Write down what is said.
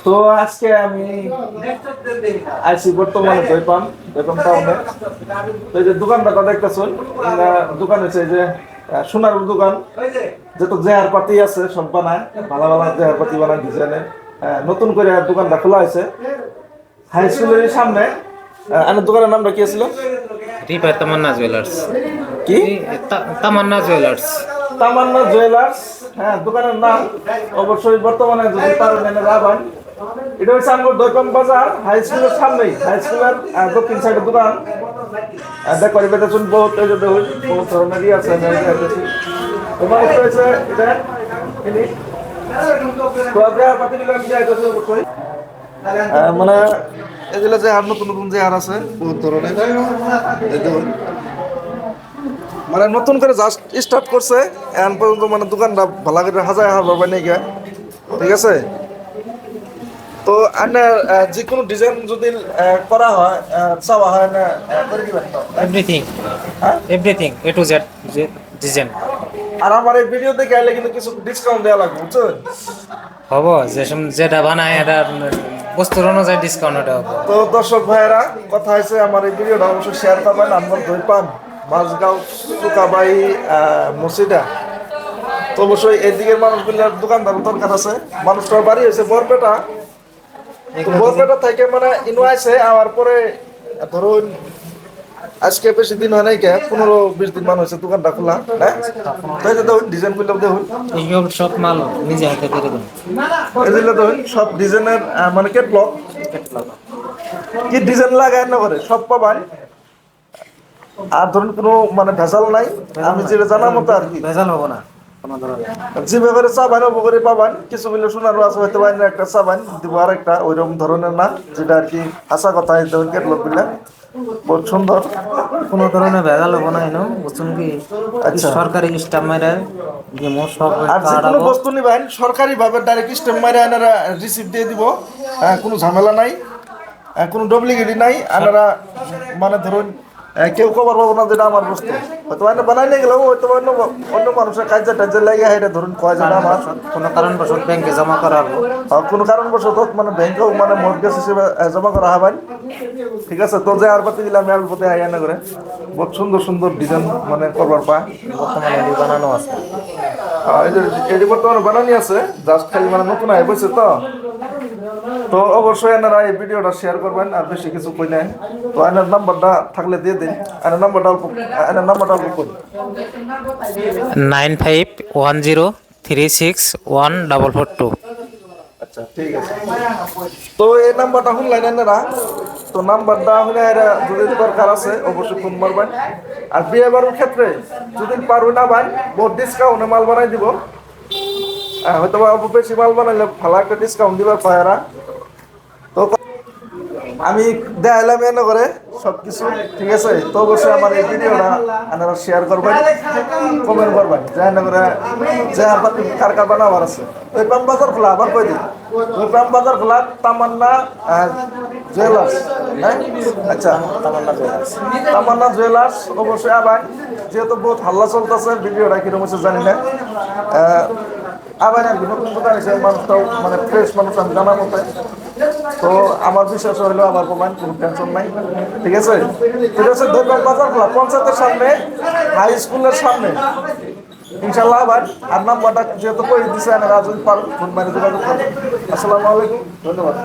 তো আজকে আমি আইসি বর্তমানে দইপাম দইপাম টাউনে। তো এই যে দোকানটা দেখতেছেন, দোকান হচ্ছে এই যে সোনার দোকান, যত জেহার পাতি আছে সব বানায়, ভালো ভালো জেহার পাতি বানায় ডিজাইনের। নতুন করে দোকানটা খোলা হয়েছে হাই স্কুলের সামনে। আমার দোকানের নামটা কি ছিল? রিপা তামান্না জুয়েলার্স। কি? তামান্না জুয়েলার্স। তামান্না জুয়েলার্স। হ্যাঁ, দোকানের নাম অবশ্যই বর্তমানে যদি পারেন এনে যাবেন। এটা হচ্ছে আমার দৈপম বাজার হাই স্কুলের সামনেই, হাই স্কুলের দক্ষিণ সাইডের দোকান। দেখো এবার শুন বহুত এই যে দেখুন বহুত ধরনেরই আছে। আমি দেখতেছি তোমার হচ্ছে এটা ইনি তো আগে পাতিগুলো আমি যাইতেছি অবশ্যই। মানে এগুলো যে আর নতুন নতুন যে আর আছে বহুত ধরনের। এই দেখুন মানে নতুন করে জাস্ট স্টার্ট করছে, এখন পর্যন্ত মানে দোকানটা ভালো করে হাজার হাজার বানাই গিয়া। ঠিক আছে। তো আপনার যে কোনো ডিজাইন যদি করা হয়, চাওয়া হয় না, করে দিবেন তো? এভরিথিং, হ্যাঁ। Everything A to Z design আর আমার এই ভিডিও দেখে আইলে কিন্তু কিছু ডিসকাউন্ট দেওয়া লাগবে, বুঝছেন? হব। যেটা বানায় এটা বস্তুর অনুযায়ী ডিসকাউন্ট এটা হবো। তো দর্শক ভাইয়েরা, কথা হয়েছে আমার এই ভিডিওটা অবশ্যই শেয়ার করবেন। আমার দইপাম মাঝগাঁও সুকাবাই মসজিদা। তো অবশ্যই এই দিকের মানুষগুলোর দোকানদার দরকার আছে। মানুষটার বাড়ি হয়েছে বরপেটা। তো বরপেটা থেকে মানে ইনো আছে আমার পরে ধরুন আজকে বেশি দিন হয় নাই, কে 15-20 দিন মানুষ হয়েছে দোকানটা খোলা। হ্যাঁ, তাই তো দেখুন ডিজাইন গুলো দেখুন, এইসব সব মাল নিজে হাতে করে দেন। এগুলো দেখুন সব ডিজাইনের মানে ক্যাটলগ, কি ডিজাইন লাগায় না করে সব পাবেন। আর ধরুন কোনো মানে ভেজাল নাই, আমি যেটা জানার মতো আর কি। ভেজাল হবো না কোনো ধরনের। যেভাবে চাবান ওভাবে পাবেন। কিছু মিলে সোনারও আছে, হয়তো বাইরে একটা চাবান দিব আর একটা ওইরকম ধরনের না, যেটা আর কি আশা কথা। এই দেখুন ক্যাটলগ গুলা বহুত সুন্দর। কোনো ধরনের ভেজাল হবো না এনো, বুঝছেন কি? আচ্ছা। সরকারি স্টাম্প মেরে গেমো সব আর যে কোনো কাটাবো। বস্তু নিবেন সরকারি ভাবে ডাইরেক্ট স্ট্যাম্প মারে এনারা রিসিপ্ট দিয়ে দিব। কোনো ঝামেলা নাই, কোনো ডুপ্লিকেটই নাই। আপনারা মানে ধরুন কেউ খবর পাবো না যেটা আমার বস্তু। হয়তো মানে বানাই নিয়ে গেলেও হয়তো অন্য অন্য মানুষের কাজে টাজে লাগে এটা ধরুন কয় যেটা আমার। কোনো কারণবশত ব্যাংকে জমা করা হবো। কোনো কারণবশত মানে ব্যাংকেও মানে মর্টগেজ হিসেবে জমা করা হবেন। ঠিক আছে। তো যে আর পাতি দিলাম আর প্রতি হাইয়া না করে বহুত সুন্দর সুন্দর ডিজাইন মানে করবার পায়। বর্তমানে এটি বানানো আছে। এই যে এটি বর্তমানে বানানি আছে, জাস্ট খালি মানে নতুন আয় বসে তো। তো অবশ্যই এনারা এই ভিডিওটা শেয়ার করবেন, আর বেশি কিছু কই নাই। তো এনার নাম্বারটা থাকলে দিয়ে দিন। এনার নাম্বারটা অল্প করুন। 9510361442। আচ্ছা ঠিক আছে। তো এই নাম্বারটা শুনলেন এনারা। তো নাম্বারটা হলে এরা যদি দরকার আছে অবশ্যই ফোন মারবেন। আর বিয়ে বাড়ির ক্ষেত্রে যদি পারবেন না ভাই, বহুত ডিসকাউন্টে মাল বানাই দিব। হয়তো বা অল্প বেশি মাল বানাইলে ভালো একটা ডিসকাউন্ট দিবার পায় এরা। তো আমি দেখাইলাম এনে করে সবকিছু। ঠিক আছে। তো অবশ্যই আমার এই ভিডিওটা আপনারা শেয়ার করবেন, কমেন্ট করবেন যে এনে করে যে আপনার কার কার বানাবার আছে। ওই পাম বাজার খোলা আবার কই দিন, ওই পাম বাজার খোলা তামান্না জুয়েলার্স। হ্যাঁ, আচ্ছা, তামান্না জুয়েলার্স অবশ্যই আবার। যেহেতু বহুত হাল্লা চলতেছে, ভিডিওটা কিরকম হচ্ছে জানি না। আবার আর কি নতুন দোকান এসে মানুষটাও মানে ফ্রেশ মানুষ আমি জানার মতো। তো আমার বিশ্বাস হইলো আমার প্রমাণ, কোনো টেনশন নাই। ঠিক আছে। এটা হচ্ছে দৈপাম বাজার খোলা পঞ্চায়েতের সামনে, হাই স্কুলের সামনে। ইনশাল্লাহ আবার আর নাম্বারটা যেহেতু করে দিচ্ছে, রাজু পারুন ফোন মারি যোগাযোগ করবেন। আসসালামু আলাইকুম, ধন্যবাদ।